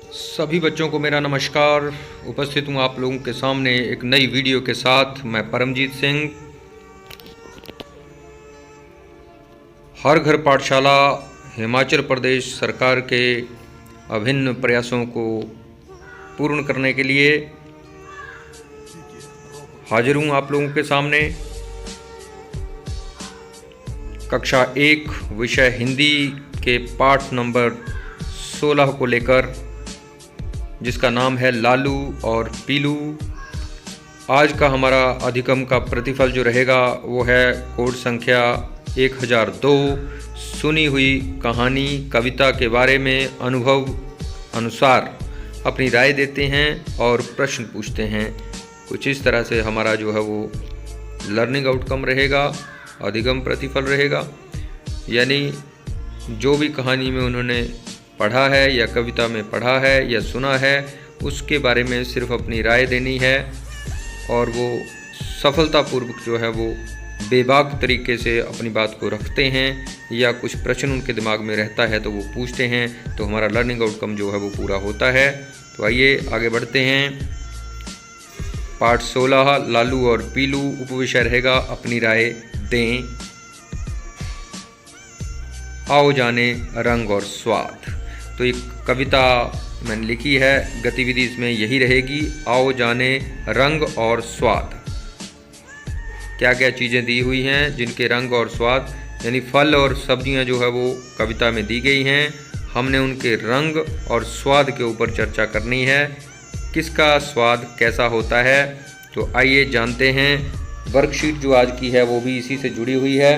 सभी बच्चों को मेरा नमस्कार। उपस्थित हूँ आप लोगों के सामने एक नई वीडियो के साथ। मैं परमजीत सिंह। हर घर पाठशाला हिमाचल प्रदेश सरकार के अभिन्न प्रयासों को पूर्ण करने के लिए हाजिर हूँ आप लोगों के सामने। कक्षा 1 विषय हिंदी के पाठ नंबर 16 को लेकर, जिसका नाम है लालू और पीलू। आज का हमारा अधिगम का प्रतिफल जो रहेगा वो है कोड संख्या 1002, सुनी हुई कहानी कविता के बारे में अनुभव अनुसार अपनी राय देते हैं और प्रश्न पूछते हैं। कुछ इस तरह से हमारा जो है वो लर्निंग आउटकम रहेगा, अधिगम प्रतिफल रहेगा। यानी जो भी कहानी में उन्होंने पढ़ा है या कविता में पढ़ा है या सुना है, उसके बारे में सिर्फ अपनी राय देनी है और वो सफलतापूर्वक जो है वो बेबाक तरीके से अपनी बात को रखते हैं या कुछ प्रश्न उनके दिमाग में रहता है तो वो पूछते हैं, तो हमारा लर्निंग आउटकम जो है वो पूरा होता है। तो आइए आगे बढ़ते हैं। पाठ 16 लालू और पीलू, उपविषय रहेगा अपनी राय दें। आओ जाने रंग और स्वाद। तो एक कविता मैंने लिखी है, गतिविधि इसमें यही रहेगी, आओ जाने रंग और स्वाद। क्या क्या चीज़ें दी हुई हैं जिनके रंग और स्वाद, यानी फल और सब्जियां जो है वो कविता में दी गई हैं। हमने उनके रंग और स्वाद के ऊपर चर्चा करनी है, किसका स्वाद कैसा होता है। तो आइए जानते हैं। वर्कशीट जो आज की है वो भी इसी से जुड़ी हुई है।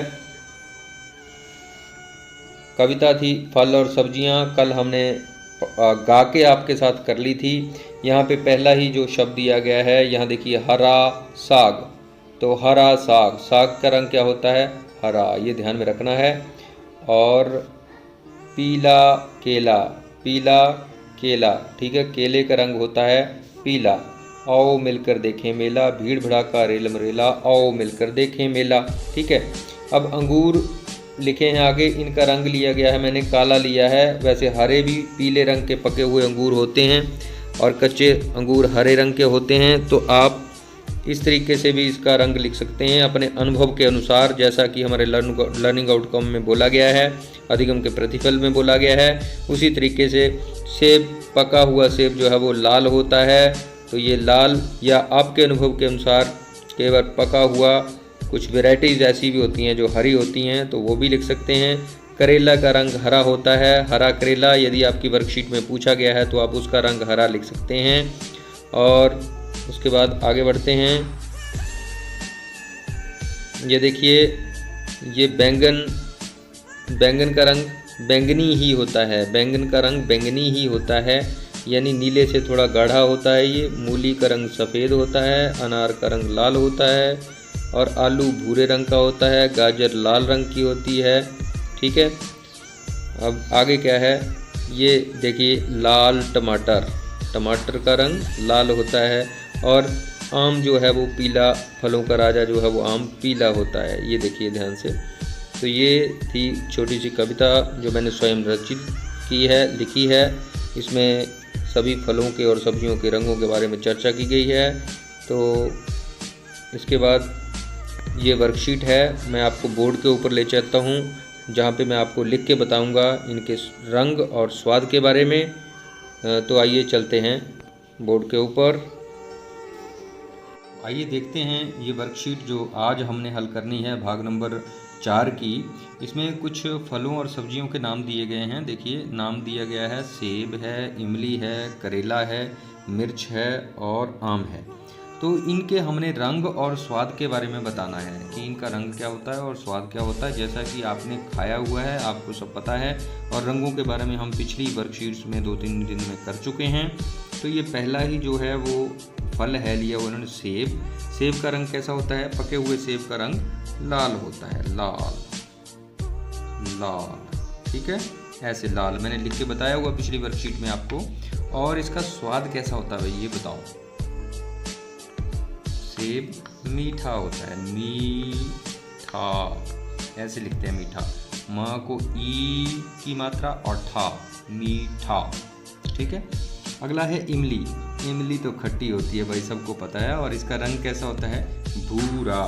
कविता थी फल और सब्जियां, कल हमने गा के आपके साथ कर ली थी। यहाँ पे पहला ही जो शब्द दिया गया है, यहाँ देखिए हरा साग। तो हरा साग, साग का रंग क्या होता है? हरा, ये ध्यान में रखना है। और पीला केला, पीला केला, ठीक है, केले का रंग होता है पीला। आओ मिलकर देखें मेला, भीड़ भड़ाका रेलम रेला, आओ मिलकर देखें मेला, ठीक है। अब अंगूर लिखे हैं आगे, इनका रंग लिया गया है मैंने काला लिया है। वैसे हरे भी पीले रंग के पके हुए अंगूर होते हैं और कच्चे अंगूर हरे रंग के होते हैं। तो आप इस तरीके से भी इसका रंग लिख सकते हैं अपने अनुभव के अनुसार, जैसा कि हमारे लर्निंग आउटकम में बोला गया है, अधिगम के प्रतिफल में बोला गया है। उसी तरीके से सेब, पका हुआ सेब जो है वो लाल होता है, तो ये लाल, या आपके अनुभव के अनुसार कई बार पका हुआ कुछ वेराइटीज़ ऐसी भी होती हैं जो हरी होती हैं, तो वो भी लिख सकते हैं। करेला का रंग हरा होता है, हरा करेला, यदि आपकी वर्कशीट में पूछा गया है तो आप उसका रंग हरा लिख सकते हैं। और उसके बाद आगे बढ़ते हैं। ये देखिए, ये बैंगन, बैंगन का रंग बैंगनी ही होता है, बैंगन का रंग बैंगनी ही होता है, यानी नीले से थोड़ा गाढ़ा होता है ये। मूली का रंग सफ़ेद होता है, अनार का रंग लाल होता है, और आलू भूरे रंग का होता है, गाजर लाल रंग की होती है, ठीक है। अब आगे क्या है, ये देखिए लाल टमाटर, टमाटर का रंग लाल होता है। और आम जो है वो पीला, फलों का राजा जो है वो आम पीला होता है, ये देखिए ध्यान से। तो ये थी छोटी सी कविता जो मैंने स्वयं रचित की है, लिखी है। इसमें सभी फलों के और सब्जियों के रंगों के बारे में चर्चा की गई है। तो इसके बाद ये वर्कशीट है, मैं आपको बोर्ड के ऊपर ले चलता हूँ, जहाँ पे मैं आपको लिख के बताऊँगा इनके रंग और स्वाद के बारे में। तो आइए चलते हैं बोर्ड के ऊपर। आइए देखते हैं ये वर्कशीट जो आज हमने हल करनी है, भाग नंबर 4 की। इसमें कुछ फलों और सब्जियों के नाम दिए गए हैं। देखिए नाम दिया गया है, सेब है, इमली है, करेला है, मिर्च है और आम है। तो इनके हमने रंग और स्वाद के बारे में बताना है कि इनका रंग क्या होता है और स्वाद क्या होता है। जैसा कि आपने खाया हुआ है, आपको सब पता है, और रंगों के बारे में हम पिछली वर्कशीट्स में 2-3 दिन में कर चुके हैं। तो ये पहला ही जो है वो फल है लिया उन्होंने, सेब। सेब का रंग कैसा होता है? पके हुए सेब का रंग लाल होता है, लाल लाल, ठीक है, ऐसे लाल मैंने लिख के बताया हुआ पिछली वर्कशीट में आपको। और इसका स्वाद कैसा होता है भाई, ये बताओ। सेब मीठा होता है, मीठा, ऐसे लिखते हैं मीठा। माँ को ई की मात्रा और ठा, मीठा, ठीक है। अगला है इमली। इमली तो खट्टी होती है भाई, सबको पता है। और इसका रंग कैसा होता है? भूरा।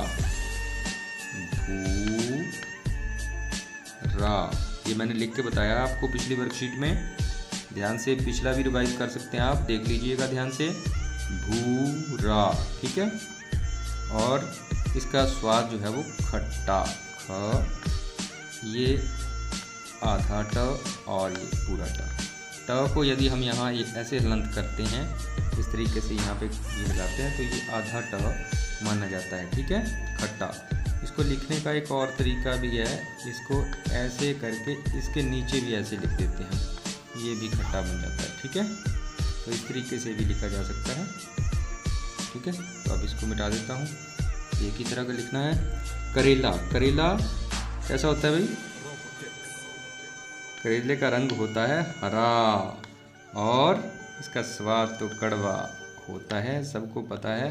भूरा, ये मैंने लिख के बताया आपको पिछली वर्कशीट में। ध्यान से पिछला भी रिवाइज कर सकते हैं आप, देख लीजिएगा ध्यान से। भूरा, ठीक है। और इसका स्वाद जो है वो खट्टा। ख, ये आधा ट और ये पूरा ट। ट को यदि हम यहाँ ये ऐसे हलंत करते हैं, इस तरीके से यहाँ पे ये लगाते हैं, तो ये आधा ट माना जाता है, ठीक है, खट्टा। इसको लिखने का एक और तरीका भी है, इसको ऐसे करके इसके नीचे भी ऐसे लिख देते हैं, ये भी खट्टा बन जाता है, ठीक है। तो इस तरीके से भी लिखा जा सकता है, ठीक है। तो अब इसको मिटा देता हूँ। एक ही तरह का लिखना है। करेला। करेला कैसा होता है भाई? करेले का रंग होता है हरा और इसका स्वाद तो कड़वा होता है, सबको पता है।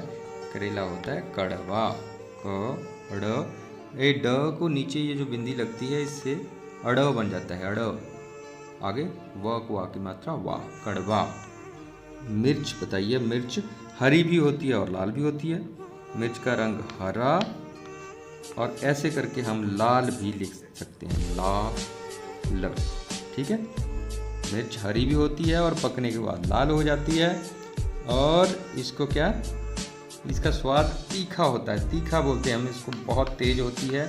करेला होता है कड़वा। क ड़, ए ड को नीचे ये जो बिंदी लगती है इससे अड़ बन जाता है, अड़। आगे व को आ की मात्रा वा, कड़वा। मिर्च बताइए। मिर्च हरी भी होती है और लाल भी होती है। मिर्च का रंग हरा और ऐसे करके हम लाल भी लिख सकते हैं, लाल, ठीक है। मिर्च हरी भी होती है और पकने के बाद लाल हो जाती है। और इसको क्या, इसका स्वाद तीखा होता है, तीखा बोलते हैं हम इसको, बहुत तेज होती है।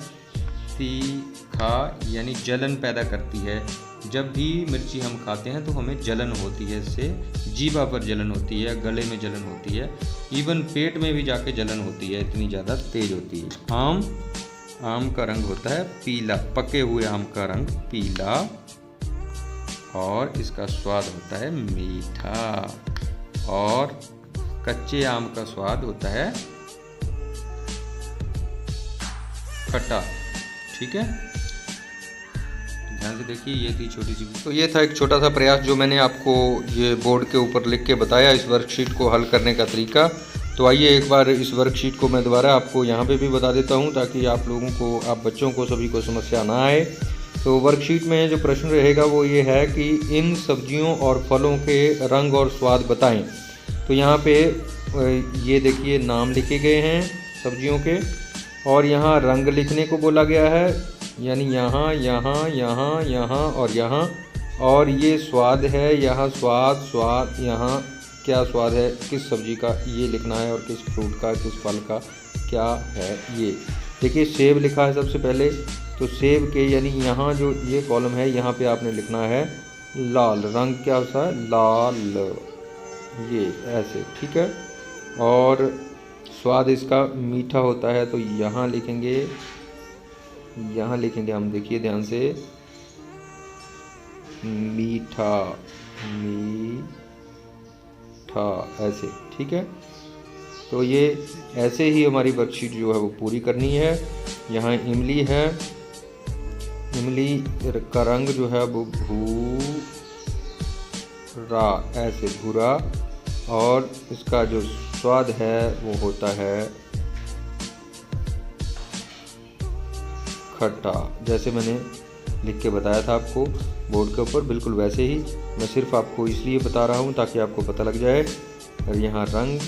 तीखा यानी जलन पैदा करती है। जब भी मिर्ची हम खाते हैं तो हमें जलन होती है, इससे जीभा पर जलन होती है, गले में जलन होती है, इवन पेट में भी जाके जलन होती है, इतनी ज़्यादा तेज होती है। आम, आम का रंग होता है पीला। पके हुए आम का रंग पीला और इसका स्वाद होता है मीठा। और कच्चे आम का स्वाद होता है खट्टा, ठीक है। ध्यान से देखिए, ये थी छोटी सी। तो ये था एक छोटा सा प्रयास जो मैंने आपको ये बोर्ड के ऊपर लिख के बताया, इस वर्कशीट को हल करने का तरीका। तो आइए एक बार इस वर्कशीट को मैं दोबारा आपको यहाँ पे भी बता देता हूँ, ताकि आप लोगों को, आप बच्चों को, सभी को समस्या ना आए। तो वर्कशीट में जो प्रश्न रहेगा वो ये है कि इन सब्जियों और फलों के रंग और स्वाद बताएं। तो यहाँ पे ये देखिए नाम लिखे गए हैं सब्जियों के, और यहाँ रंग लिखने को बोला गया है, यानी यहाँ, यहाँ, यहाँ, यहाँ और यहाँ। और ये स्वाद है, यहाँ स्वाद, यहाँ क्या स्वाद है, किस सब्जी का, ये लिखना है। और किस फ्रूट का, किस फल का क्या है ये। देखिए सेब लिखा है सबसे पहले, तो सेब के यानी यहाँ जो ये कॉलम है, यहाँ पे आपने लिखना है लाल। रंग क्या होता है? लाल, ये ऐसे, ठीक है। और स्वाद इसका मीठा होता है, तो यहाँ लिखेंगे, यहाँ लिखेंगे हम, देखिए ध्यान से, मीठा, मीठा, ऐसे, ठीक है। तो ये ऐसे ही हमारी वर्कशीट जो है वो पूरी करनी है। यहाँ इमली है, इमली का रंग जो है वो भूरा, ऐसे भूरा, और इसका जो स्वाद है वो होता है खट्टा। जैसे मैंने लिख के बताया था आपको बोर्ड के ऊपर, बिल्कुल वैसे ही। मैं सिर्फ आपको इसलिए बता रहा हूँ ताकि आपको पता लग जाए। और यहाँ रंग,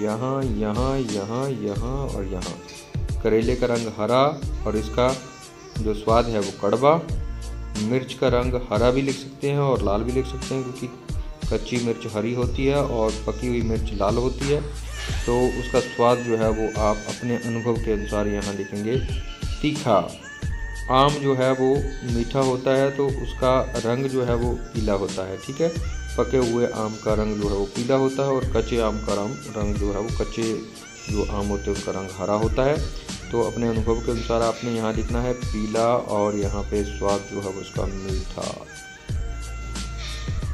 यहाँ, यहाँ, यहाँ, यहाँ और यहाँ। करेले का रंग हरा और इसका जो स्वाद है वो कड़वा। मिर्च का रंग हरा भी लिख सकते हैं और लाल भी लिख सकते हैं, क्योंकि कच्ची मिर्च हरी होती है और पकी हुई मिर्च लाल होती है। तो उसका स्वाद जो है वो आप अपने अनुभव के अनुसार यहाँ लिखेंगे तीखा। आम जो है वो मीठा होता है, तो उसका रंग जो है वो पीला होता है, ठीक है। पके हुए आम का रंग जो है वो पीला होता है और कच्चे आम का रंग जो है वो, कच्चे जो आम होते हैं उनका रंग हरा होता है। तो अपने अनुभव के अनुसार आपने यहाँ लिखना है पीला और यहाँ पे स्वाद जो है वो उसका मीठा,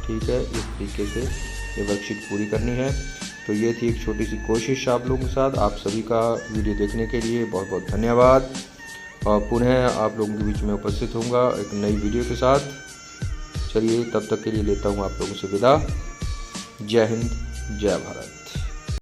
ठीक है। इस तरीके से ये वर्कशीट पूरी करनी है। तो ये थी एक छोटी सी कोशिश आप लोगों के साथ। आप सभी का वीडियो देखने के लिए बहुत बहुत धन्यवाद। और पुनः आप लोगों के बीच में उपस्थित होऊंगा एक नई वीडियो के साथ। चलिए तब तक के लिए लेता हूँ आप लोगों से विदा। जय हिंद, जय भारत।